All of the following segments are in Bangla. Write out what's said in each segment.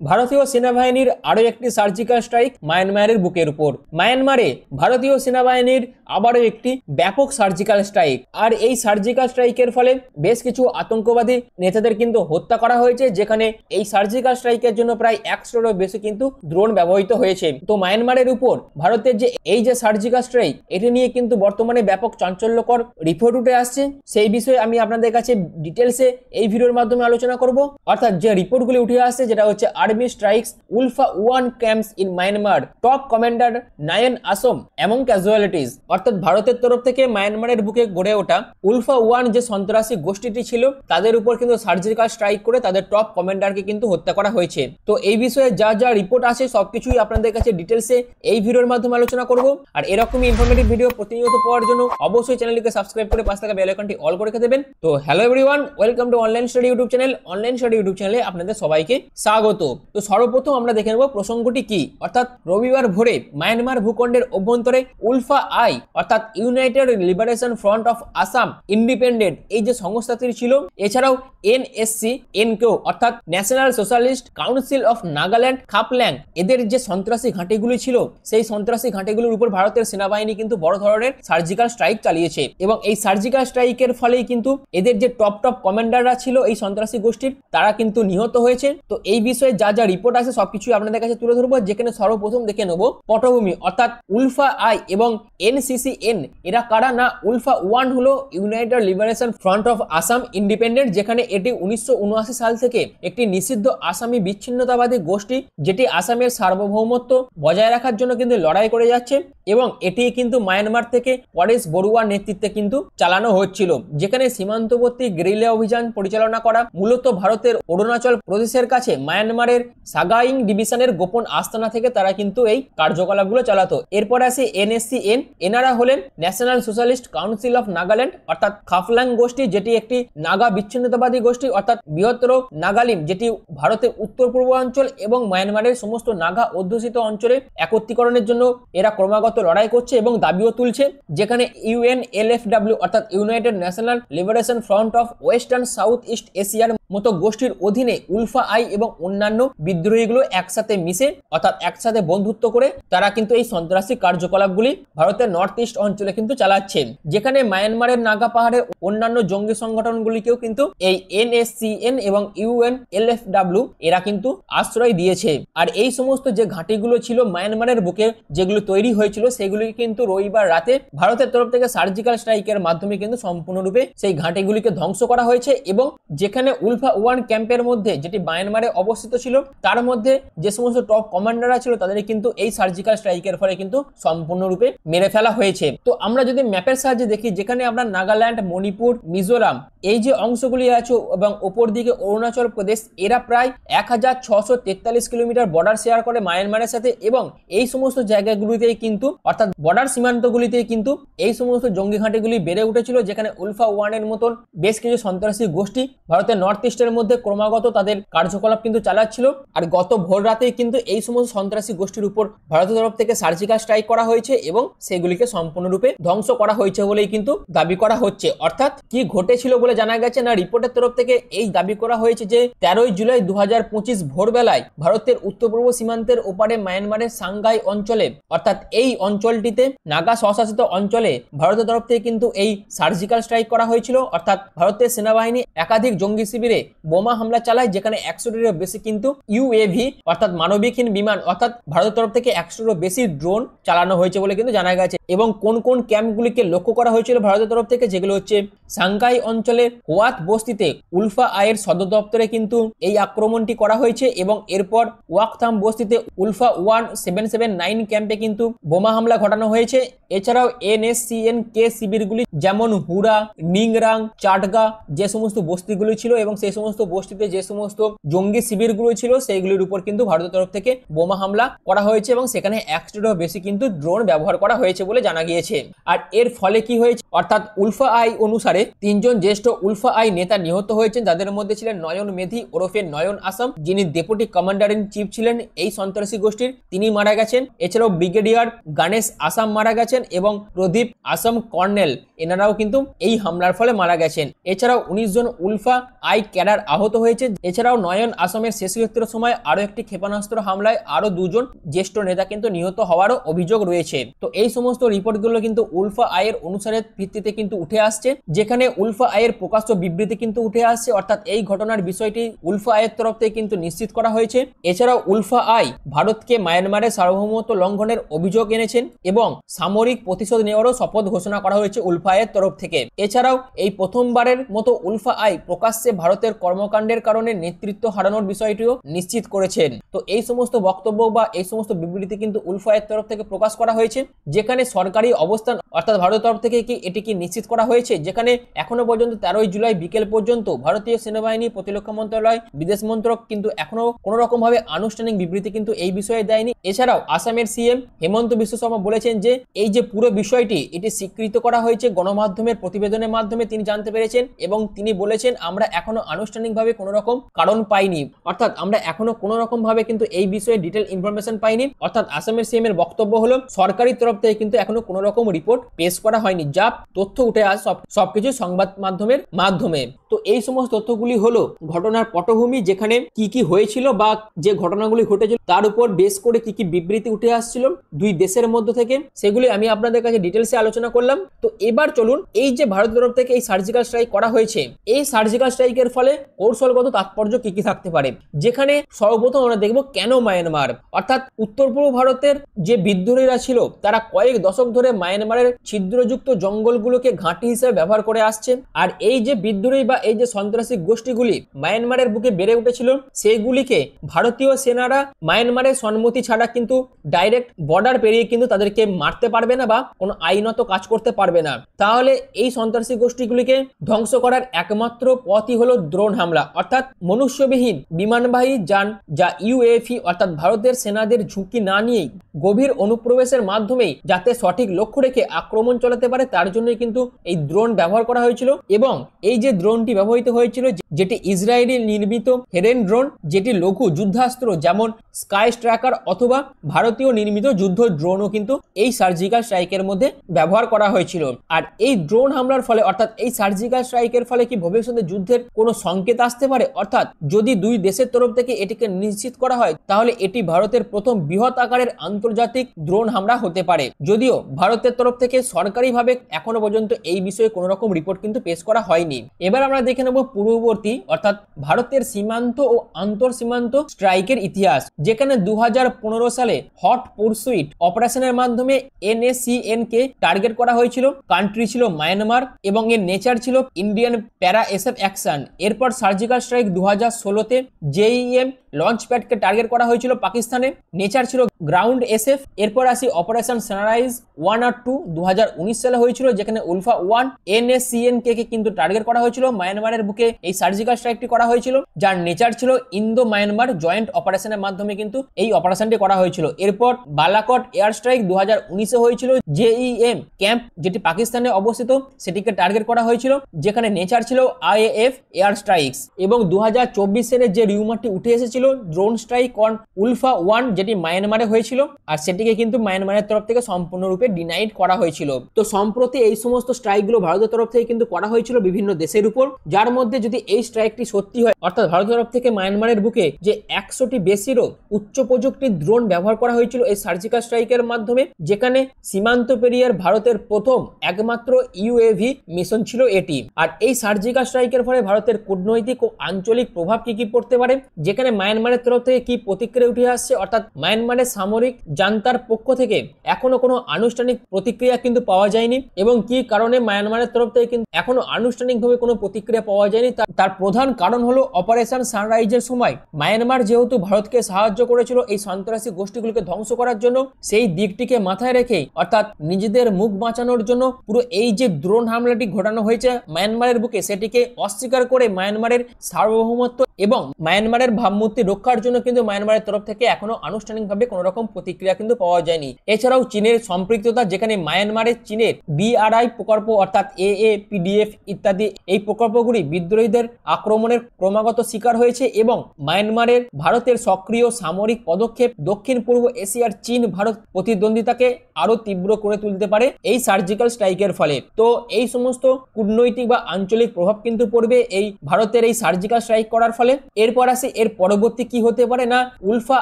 ভারতীয় সেনাবাহিনীর আরও একটি সার্জিক্যাল স্ট্রাইক মায়ানমারের বুকের উপর। মায়ানমারে ভারতীয় সেনাবাহিনীর আবারও একটি ব্যাপক সার্জিক্যাল স্ট্রাইক। আর এই সার্জিক্যাল স্ট্রাইকের ফলে বেশ কিছু আতঙ্কবাদী নেতাদের কিন্তু হত্যা করা হয়েছে, যেখানে এই সার্জিক্যাল স্ট্রাইকের জন্য প্রায় 100-এরও বেশি কিন্তু ড্রোন ব্যবহৃত হয়েছে। তো মায়ানমারের উপর ভারতের এই যে সার্জিক্যাল স্ট্রাইক, এটি নিয়ে কিন্তু বর্তমানে ব্যাপক চাঞ্চল্যকর রিপোর্ট উঠে আসছে। সেই বিষয়ে আমি আপনাদের কাছে ডিটেলসে এই ভিডিওর মাধ্যমে আলোচনা করব। অর্থাৎ যে রিপোর্টগুলি উঠে আসছে, যেটা হচ্ছে army strikes ULFA one camps in Myanmar, top commander nine Assam among casualties. অর্থাৎ ভারতের তরফ থেকে মায়ানমারের বুকে গড়ে ওঠা উলফা ওয়ান যে সন্ত্রাসী গোষ্ঠীটি ছিল, তাদের উপর কিন্তু সার্জিক্যাল স্ট্রাইক করে তাদের টপ কমান্ডারকে কিন্তু হত্যা করা হয়েছে। তো এই বিষয়ে যা যা রিপোর্ট আসে সবকিছুই আপনাদের কাছে ডিটেলসে এই ভিডিওর মাধ্যমে আলোচনা করব। আর এরকমই ইনফরমেটিভ ভিডিও প্রতিনিয়ত পাওয়ার জন্য অবশ্যই চ্যানেলটিকে সাবস্ক্রাইব করে পাশে থাকা বেল আইকনটি অল করে রেখে দেবেন। তো hello everyone, welcome to online study YouTube channel. Online study YouTube চ্যানেলে আপনাদের সবাইকে স্বাগত। তো সর্বপ্রথম আমরা দেখে নেব প্রসঙ্গটি কি। অর্থাৎ রবিবার ভোরে মায়ানমার ভূখণ্ডের অভ্যন্তরে উলফা আই অর্থাৎ united liberation front of Assam independent এই যে সংস্থাটি ছিল, এছাড়াও এনএসসি এনকেও অর্থাৎ national socialist council of Nagaland Khaplang, এদের যে সন্ত্রাসী ঘাঁটিগুলি ছিল, সেই সন্ত্রাসী ঘাঁটিগুলির উপর ভারতের সেনাবাহিনী কিন্তু বড় ধরনের সার্জিক্যাল স্ট্রাইক চালিয়েছে। এবং এই সার্জিক্যাল স্ট্রাইকের ফলেই কিন্তু এদের যে টপ কমান্ডাররা ছিল এই সন্ত্রাসী গোষ্ঠীর, তারা কিন্তু নিহত হয়েছে। তো এই বিষয়ে যা যা রিপোর্ট আছে সবকিছু আপনাদের কাছে তুলে ধরবো। যেখানে সর্বপ্রথম দেখে নেব পটভূমি। অর্থাৎ উলফা আই এবং এনসিসিএন এরা কারা না, উলফা ওয়ান হলো United liberation front of Assam independent, যেখানে এটি 1979 সাল থেকে একটি নিষিদ্ধ আসামি বিচ্ছিন্নতাবাদী গোষ্ঠী, যেটি আসামের সার্বভৌমত্ব বজায় রাখার জন্য কিন্তু লড়াই করে যাচ্ছে। এবং এটি কিন্তু মায়ানমার থেকে পরেশ বড়ুয়ার নেতৃত্বে কিন্তু চালানো হচ্ছিল, যেখানে সীমান্তবর্তী গেরিলা অভিযান পরিচালনা করা মূলত ভারতের অরুণাচল প্রদেশের কাছে মায়ানমারের সাগাইং ডিভিশনের গোপন আস্তানা থেকে তারা কিন্তু এই কার্যকলাপগুলো চালাতো। এরপর আসে এনএসসিএন, এনারা হলেন national socialist council of Nagaland অর্থাৎ খাপলাং গোষ্ঠী, যেটি একটি নাগা বিচ্ছিন্নতাবাদী গোষ্ঠী। অর্থাৎ বৃহত্তর নাগালিম, যেটি ভারতের উত্তর পূর্বাঞ্চল এবং মায়ানমারের সমস্ত নাগা অধ্যুষিত অঞ্চলে একত্রীকরণের জন্য এরা ক্রমাগত লড়াই করছে এবং দাবিও তুলছে। যেখানে ইউএনএলএফডব্লিউ অর্থাৎ United national liberation front of western south east এশিয়ার মতো গোষ্ঠীর অধীনে উলফা আই এবং অন্যান্য বিদ্রোহীগুলো একসাথে মিশে অর্থাৎ একসাথে বন্ধুত্ব করে তারা কিন্তু এই সন্ত্রাসী কার্যকলাপগুলি ভারতের নর্থ ইস্ট অঞ্চলে কিন্তু চালাচ্ছে। যেখানে মায়ানমারের নাগা পাহাড়ের অন্যান্য জঙ্গি সংগঠনগুলিকেও কিন্তু এই এনএসসিএন এবং ইউএনএলএফডব্লিউ এরা কিন্তু আশ্রয় দিয়েছে। আর এই সমস্ত যে ঘাঁটিগুলো ছিল মায়ানমারের বুকে যেগুলো তৈরি হয়েছিল, সেগুলি কিন্তু রবিবার রাতে ভারতের তরফ থেকে সার্জিক্যাল স্ট্রাইকের মাধ্যমে কিন্তু সম্পূর্ণরূপে সেই ঘাঁটিগুলিকে ধ্বংস করা হয়েছে। এবং যেখানে উলফা ওয়ান ক্যাম্পের মধ্যে, যেটি মায়ানমারে অবস্থিত ছিল, তার মধ্যে যে সমস্ত টপ কমান্ডাররা ছিল তাদের কিন্তু এই সার্জিক্যাল স্ট্রাইকের ফলে কিন্তু সম্পূর্ণরূপে মেরে ফেলা হয়েছে। তো আমরা যদি ম্যাপের সাহায্যে দেখি, যেখানে আমরা নাগাল্যান্ড, মণিপুর, মিজোরাম এই যে অংশগুলি আছে এবং ওপর দিকে অরুণাচল প্রদেশ, এরা প্রায় 1643 কিলোমিটার বর্ডার শেয়ার করে মায়ানমারের সাথে। এবং এই সমস্ত জায়গাগুলিতেই কিন্তু অর্থাৎ বর্ডার সীমান্তগুলিতেই কিন্তু এই সমস্ত জঙ্গি ঘাঁটিগুলি বেড়ে উঠেছিল, যেখানে উলফা ওয়ানের মতন বেশ কিছু সন্ত্রাসী গোষ্ঠী ভারতের নর্থ ইস্টের মধ্যে ক্রমাগত তাদের কার্যকলাপ কিন্তু চালাচ্ছিল। আর গত ভোর রাতেই কিন্তু এই সমস্ত সন্ত্রাসী গোষ্ঠীর উপর ভারতের তরফ থেকে সার্জিক্যাল স্ট্রাইক করা হয়েছে এবং সেগুলিকে সম্পূর্ণরূপে ধ্বংস করা হয়েছে বলেই কিন্তু দাবি করা হচ্ছে। অর্থাৎ কি ঘটেছিল বলে জানা গেছে না, রিপোর্টের তরফ থেকে এই দাবি করা হয়েছে যে 13 জুলাই 2025 ভোরবেলায় ভারতের উত্তর পূর্ব সীমান্তের ওপারে মায়ানমারের সাংগাই অঞ্চলে, অর্থাৎ এই অঞ্চলটিতে নাগা স্বশাসিত অঞ্চলে ভারতের তরফ থেকে কিন্তু এই সার্জিক্যাল স্ট্রাইক করা হয়েছিল। অর্থাৎ ভারতের সেনাবাহিনী একাধিক জঙ্গি শিবিরে বোমা হামলা চালায়, যেখানে 100-টিরও বেশি কিন্তু ইউএভি অর্থাৎ মানবিকহীন বিমান অর্থাৎ ভারতের তরফ থেকে 100-টিরও বেশি ড্রোন চালানো হয়েছে বলে কিন্তু জানা গেছে। এবং কোন কোন ক্যাম্পগুলিকে লক্ষ্য করা হয়েছিল ভারতের তরফ থেকে, যেগুলো হচ্ছে সাংগাই অঞ্চলের হোয়াত বস্তিতে উলফা আইয়ের সদর দপ্তরে কিন্তু এই আক্রমণটি করা হয়েছে। এবং এরপর ওয়াকথাম বস্তিতে উলফা 1779 ক্যাম্পে কিন্তু বোমা হামলা ঘটানো হয়েছে। এছাড়াও এনএসসিএন কে শিবিরগুলি যেমন হুড়া, নিংরাং, চাটগা যে সমস্ত বস্তিগুলি ছিল এবং সেই সমস্ত বস্তিতে যে সমস্ত জঙ্গি শিবিরগুলো ছিল, সেইগুলির উপর কিন্তু ভারতের তরফ থেকে বোমা হামলা করা হয়েছে এবং সেখানে 100-টিরও বেশি কিন্তু ড্রোন ব্যবহার করা হয়েছে বলে জানা গিয়েছে। আর এর ফলে কি হয়েছে, অর্থাৎ উলফা আই অনুসারে 3 জন জ্যেষ্ঠ উলফা আই নেতা নিহত হয়েছেন, যাদের মধ্যে ছিলেন নয়ন মেধি ওরফে নয়ন আসাম, যিনি ডেপুটি কমান্ডার ইন চিফ ছিলেন এই সন্ত্রাসী গোষ্ঠীর, তিনি মারা গেছেন। এছাড়াও ব্রিগেডিয়ার গণেশ আসাম মারা গেছেন এবং প্রদীপ আসাম কর্নেল, এনারাও কিন্তু এই হামলার ফলে মারা গেছেন। এছাড়াও 19 জন উলফা আই ক্যাডার আহত হয়েছে। এছাড়াও নয়ন আসামের শেষকৃত্যের সময় আরো একটি ক্ষেপণাস্ত্র হামলায় আরো 2 জন জ্যেষ্ঠ নেতা কিন্তু নিহত হওয়ারও অভিযোগ রয়েছে। তো এই সমস্ত রিপোর্টগুলো কিন্তু উলফা আইয়ের অনুসারে ভিত্তিতে কিন্তু উঠে আসছে, যেখানে উলফা আইয়ের প্রকাশ্য বিবৃতি কিন্তু উঠে আসছে, অর্থাৎ এই ঘটনার বিষয়টি উলফা আইয়ের তরফ থেকে কিন্তু নিশ্চিত করা হয়েছে। এছাড়াও উলফা আই ভারতকে মায়ানমারের সার্বভৌমত্ব লঙ্ঘনের অভিযোগ এনেছেন এবং সামরিক প্রতিশোধ নেওয়ারও শপথ ঘোষণা করা হয়েছে উলফা আইয়ের তরফ থেকে। এছাড়াও এই প্রথমবারের মতো উলফা আই প্রকাশ্যে ভারতের কর্মকাণ্ডের কারণে নেতৃত্ব হারানোর বিষয়টিও নিশ্চিত করেছেন। তো এই সমস্ত বক্তব্য বা এই সমস্ত বিবৃতি কিন্তু উলফা আইয়ের তরফ থেকে প্রকাশ করা হয়েছে, যেখানে সরকারি অবস্থান অর্থাৎ ভারতের তরফ থেকে এটি কি নিশ্চিত করা হয়েছে, যেখানে এখনো পর্যন্ত 13 জুলাই বিকেল পর্যন্ত ভারতীয় সেনাবাহিনী, প্রতিরক্ষা মন্ত্রণালয়, বিদেশ মন্ত্রক কিন্তু এখনো কোনো রকম ভাবে আনুষ্ঠানিক বিবৃতি কিন্তু এই বিষয়ে দেয়নি। এছাড়াও আসামের সিএম হেমন্ত বিশ্ব শর্মা বলেছেন যে এই যে পুরো বিষয়টি এটি স্বীকৃত করা হয়েছে গণমাধ্যমের প্রতিবেদনের মাধ্যমে, তিনি জানতে পেরেছেন এবং তিনি বলেছেন আমরা এখনো আনুষ্ঠানিকভাবে কোনো রকম কারণ পাইনি, অর্থাৎ আমরা এখনো কোনো রকম ভাবে কিন্তু এই বিষয়ে ডিটেল ইনফরমেশন পাইনি। অর্থাৎ আসামের সিএম এর বক্তব্য হলো সরকারি তরফ থেকে কিন্তু এখনো কোনো রকম রিপোর্ট পেশ করা হয়নি, যা তথ্য উঠে আসে সবকিছু সংবাদ মাধ্যমের মাধ্যমে। তো এই সমস্ত তথ্যগুলি হলো ঘটনার পটভূমি, যেখানে কি কি হয়েছিল বা যে ঘটনাগুলি ঘটেছিল তার উপর বেশ করে কি কি বিবৃতি উঠে আসছিল দুই দেশের মধ্যে থেকে, সেগুলি আমি আপনাদের কাছে ডিটেলসে আলোচনা করলাম। তো এবার চলুন, এই যে ভারতের তরফ থেকে এই সার্জিক্যাল স্ট্রাইক করা হয়েছে, এই সার্জিক্যাল স্ট্রাইকের ফলে কৌশলগত তাৎপর্য কি কি থাকতে পারে, যেখানে সর্বপ্রথম আমরা দেখব কেন মায়ানমার, অর্থাৎ উত্তর পূর্ব ভারতের যে বিদ্রোহীরা ছিল তারা কয়েক দশক ধরে মায়ানমারের ছিদ্রযুক্ত জঙ্গলগুলোকে ঘাঁটি হিসেবে ব্যবহার করে আসছে। আর এই যে বিদ্রোহী বা এই যে সন্ত্রাসী গোষ্ঠীগুলি মায়ানমারের বুকে বেড়ে উঠেছিল, সেইগুলিকে ভারতীয় সেনারা মায়ানমারের সম্মতি ছাড়া কিন্তু ডাইরেক্ট বর্ডার পেরিয়ে কিন্তু তাদেরকে মারতে পারবে না বা কোনো আইনত কাজ করতে পারবে না। তাহলে এই সন্ত্রাসী গোষ্ঠীগুলিকে ধ্বংস করার একমাত্র পথই হলো ড্রোন হামলা, অর্থাৎ মনুষ্যবিহীন বিমানবাহী যান, যা ইউএফি অর্থাৎ ভারতের সেনাদের ঝুঁকি না নিয়েই গভীর অনুপ্রবেশের মাধ্যমেই যাতে সঠিক লক্ষ্য রেখে আক্রমণ চালাতে পারে, তার জন্যই কিন্তু এই ড্রোন ব্যবহার করা হয়েছিল। এবং এই যে ড্রোনটি ব্যবহৃত হয়েছিল, যেটি ইসরায়েলি নির্মিত হেরেন ড্রোন, যেটি লঘু যুদ্ধাস্ত্র যেমন স্কাই স্ট্রাইকার অথবা ভারতীয় নির্মিত যুদ্ধ ড্রোনও কিন্তু এই সার্জিক্যাল স্ট্রাইকের মধ্যে ব্যবহার করা হয়েছিল। আর এই ড্রোন হামলার ফলে অর্থাৎ এই সার্জিক্যাল স্ট্রাইকের ফলে কি ভবিষ্যতে যুদ্ধের কোনো সংকেত আসতে পারে, অর্থাৎ যদি দুই দেশের তরফ থেকে এটিকে নিশ্চিত করা হয় তাহলে এটি ভারতের প্রথম বৃহৎ আকারের আন্তর্জাতিক ড্রোন হামলা হতে পারে। যদিও ভারতের তরফ থেকে সরকারিভাবে এখনো পর্যন্ত এই বিষয়ে কোনো রকম রিপোর্ট কিন্তু পেশ করা হয়নি। এবার আমরা দেখে নেব পূর্ববর্তী অর্থাৎ ভারতের সীমান্ত ও আন্তর সীমান্ত স্ট্রাইকের ইতিহাস, যেখানে 2015 সালে হট পুরসুইট অপারেশনের মাধ্যমে NACN কে টার্গেট করা হয়েছিল। কান্ট্রি ছিল মায়ানমার এবং এর নেচার ছিল ইন্ডিয়ান প্যারা এসএফ অ্যাকশন। এরপর সার্জিক্যাল স্ট্রাইক 2016-তে JEM লঞ্চ প্যাডকে টার্গেট করা হয়েছিল পাকিস্তানে, নেচার ছিল গ্রাউন্ড এসএফ। এরপর আসি অপারেশন সানরাইজ 1 আর 2 2019 সালে হয়েছিল, যেখানে উলফা 1 NACN কে কিন্তু টার্গেট করা হয়েছিল। মায়ানমারের বুকে এই সার্জিক্যাল স্ট্রাইকটি করা হয়েছিল, যার নেচার ছিল ইন্দো মায়ানমার জয়েন্ট অপারেশনের মাধ্যমে কিন্তু এই অপারেশনটি করা হয়েছিল। এরপর বালাকট এয়ার স্ট্রাইক 2019-এ হয়েছিল। JEM ক্যাম্প যেটি পাকিস্তানে অবস্থিত সেটিকে টার্গেট করা হয়েছিল, যেখানে নেচার ছিল IAF এয়ার স্ট্রাইকস। এবং 2024 সালে যে রিউমারটি উঠে এসেছিল ড্রোন স্ট্রাইক অন উলফা 1, যেটি মায়ানমারে হয়েছিল, আর সেটিকে কিন্তু মায়ানমারের তরফ থেকে সম্পূর্ণরূপে ডিনাইড করা হয়েছিল। তো সম্প্রতি এই সমস্ত স্ট্রাইকগুলো ভারতের তরফ থেকে কিন্তু করা হয়েছিল বিভিন্ন দেশের উপর, যার মধ্যে যদি এই স্ট্রাইকটি সত্যি হয় অর্থাৎ ভারতের তরফ থেকে মায়ানমারের বুকে যে 100টি বেশিরও উচ্চ প্রযুক্তির ড্রোন ব্যবহার করা হয়েছিল এই সার্জিক্যাল স্ট্রাইকের মাধ্যমে, যেখানে সীমান্ত পেরিয়ে ভারতের প্রথম একমাত্র UAV মিশন ছিল এটি। আর এই সার্জিক্যাল স্ট্রাইকের ফলে ভারতের কূটনৈতিক ও আঞ্চলিক প্রভাব কি কি পড়তে পারে, যেখানে মায়ানমারের তরফ থেকে কি প্রতিক্রিয়া উঠে আসছে, অর্থাৎ মায়ানমারের সামরিক জান্তার পক্ষ থেকে এখনো কোনো আনুষ্ঠানিক প্রতিক্রিয়া কিন্তু পাওয়া যায়নি, এবং কি কারণে মায়ানমারের তরফ থেকে কিন্তু এখনো আনুষ্ঠানিকভাবে কোনো প্রতিক্রিয়া পাওয়া যায়নি, তার প্রধান কারণ হলো অপারেশন সানরাইজের সময় মায়ানমার যেহেতু ভারতকে সাহায্য করেছিল এই সন্ত্রাসী গোষ্ঠীগুলোকে ধ্বংস করার জন্য, সেই দিকটিকে মাথায় রেখে অর্থাৎ নিজেদের মুখ বাঁচানোর জন্য পুরো এই যে ড্রোন হামলাটি ঘটানো হয়েছে মায়ানমারের বুকে, সেটিকে অস্বীকার করে মায়ানমারের সার্বভৌমত্ব এবং মায়ানমারের ভাবমূর্তি রক্ষার জন্য কিন্তু মায়ানমারের তরফ থেকে এখনো আনুষ্ঠানিকভাবে কোনো রকম প্রতিক্রিয়া কিন্তু পাওয়া যায়নি। এছাড়াও চীনের সম্পৃক্ততা, যেখানে মায়ানমারের চীনের BRI প্রকল্প অর্থাৎ AAPDF ইত্যাদি এই প্রকল্পগুলি বিদ্রোহীদের আক্রমণের ক্রমাগত শিকার হয়েছে এবং মায়ানমারের ভারতের সক্রিয় সামরিক পদক্ষেপ দক্ষিণ পূর্ব এশিয়ার চীন ভারত প্রতিদ্বন্দ্বিতাকে আরো তীব্র করে তুলতে পারে এই সার্জিক্যাল স্ট্রাইকের ফলে। তো এই সমস্ত কূটনৈতিক বা আঞ্চলিক প্রভাব কিন্তু পড়বে এই ভারতের এই সার্জিক্যাল স্ট্রাইক করার ফলে। এরপর আসে এর পরবর্তী কি হতে পারে না, উলফা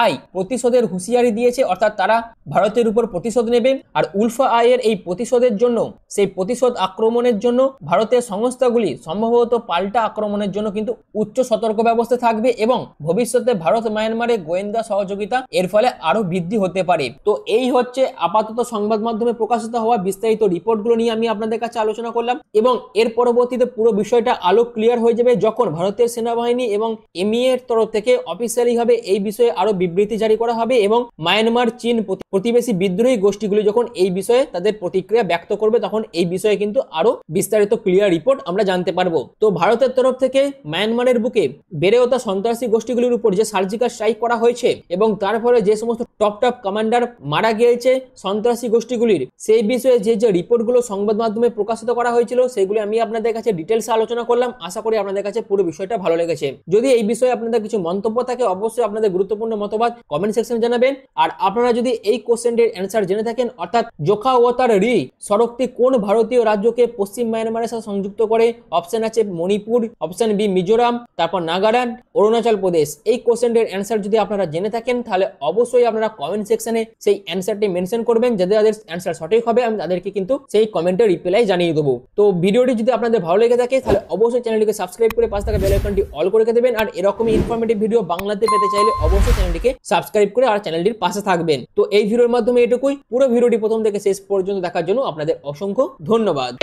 আই প্রতিশোধের হুঁশিয়ারি দিয়েছে, অর্থাৎ তারা ভারতের উপর প্রতিশোধ নেবে। আর উলফা আইয়ের এই প্রতিশোধের জন্য, সেই প্রতিশোধ আক্রমণের জন্য ভারতের সংস্থাগুলি সম্ভবত পাল্টা আক্রমণের জন্য কিন্তু উচ্চ সতর্ক ব্যবস্থা থাকবে এবং ভবিষ্যতে ভারত মায়ানমারে গোয়েন্দা সহযোগিতা এর ফলে আরো বৃদ্ধি হতে পারে। তো এই হচ্ছে আপাতত সংবাদ মাধ্যমে প্রকাশিত হওয়া বিস্তারিত রিপোর্টগুলো নিয়ে আমি আপনাদের কাছে আলোচনা করলাম এবং এর পরবর্তীতে পুরো বিষয়টা আলো ক্লিয়ার হয়ে যাবে যখন ভারতের সেনাবাহিনী এবং এমইএ এর তরফ থেকে অফিসিয়ালি ভাবে এই বিষয়ে আরো বিবৃতি জারি করা হবে এবং মায়ানমার চীন প্রতিবেশী বিদ্রোহী গোষ্ঠীগুলি যখন এই বিষয়ে তাদের প্রতিক্রিয়া ব্যক্ত করবে তখন এই বিষয়ে কিন্তু আরো বিস্তারিত ক্লিয়ার রিপোর্ট আমরা জানতে পারবো। তো ভারতের তরফ থেকে মায়ানমারের বুকে বেড়ে ওঠা সন্ত্রাসী গোষ্ঠীগুলির উপর যে সার্জিক্যাল স্ট্রাইক করা হয়েছে এবং তার ফলে যে সমস্ত টপ কমান্ডার মারা গিয়েছে সন্ত্রাসী গোষ্ঠীগুলির, সেই বিষয়ে যে রিপোর্টগুলো সংবাদ মাধ্যমে প্রকাশিত করা হয়েছিল সেগুলি আমি আপনাদের কাছে ডিটেলসে আলোচনা করলাম। আশা করি আপনাদের কাছে পুরো বিষয়টা ভালো লেগেছে। যদি এই বিষয়ে আপনাদের কিছু মন্তব্য থাকে অবশ্যই আপনাদের গুরুত্বপূর্ণ মতবাদ কমেন্ট সেকশনে জানাবেন। আর আপনারা যদি এই কোশ্চেনটির অ্যান্সার জেনে থাকেন, অর্থাৎ জোখা ও তার রি সড়কটি কোন ভারতীয় রাজ্যকে পশ্চিম মায়ানমারের সাথে সংযুক্ত করে, অপশন আছে মণিপুর, অপশন বি মিজোরাম, তারপর নাগাল্যান্ড, অরুণাচল প্রদেশ। এই কোশ্চেনটির অ্যান্সার যদি আপনারা জেনে থাকেন তাহলে অবশ্যই আপনারা কমেন্ট সেকশনে সেই অ্যান্সারটি মেনশন করবেন। যাদের অ্যান্সার সঠিক হবে আমি তাদেরকে কিন্তু সেই কমেন্টে রিপ্লাই জানিয়ে দেবো। তো ভিডিওটি যদি আপনাদের ভালো লেগে থাকে তাহলে অবশ্যই চ্যানেলটিকে সাবস্ক্রাইব করে পাশে থাকা বেল আইকনটি অল করে রেখে দেবেন। আর এরকমই ইনফরমেটিভ ভিডিও বাংলাতে পেতে চাইলে অবশ্যই চ্যানেলটিকে সাবস্ক্রাইব করে আর চ্যানেলটির পাশে থাকবেন। তো এই ভিডিওর মাধ্যমে এটুকুই। পুরো ভিডিওটি প্রথম থেকে শেষ পর্যন্ত দেখার জন্য আপনাদের অসংখ্য ধন্যবাদ।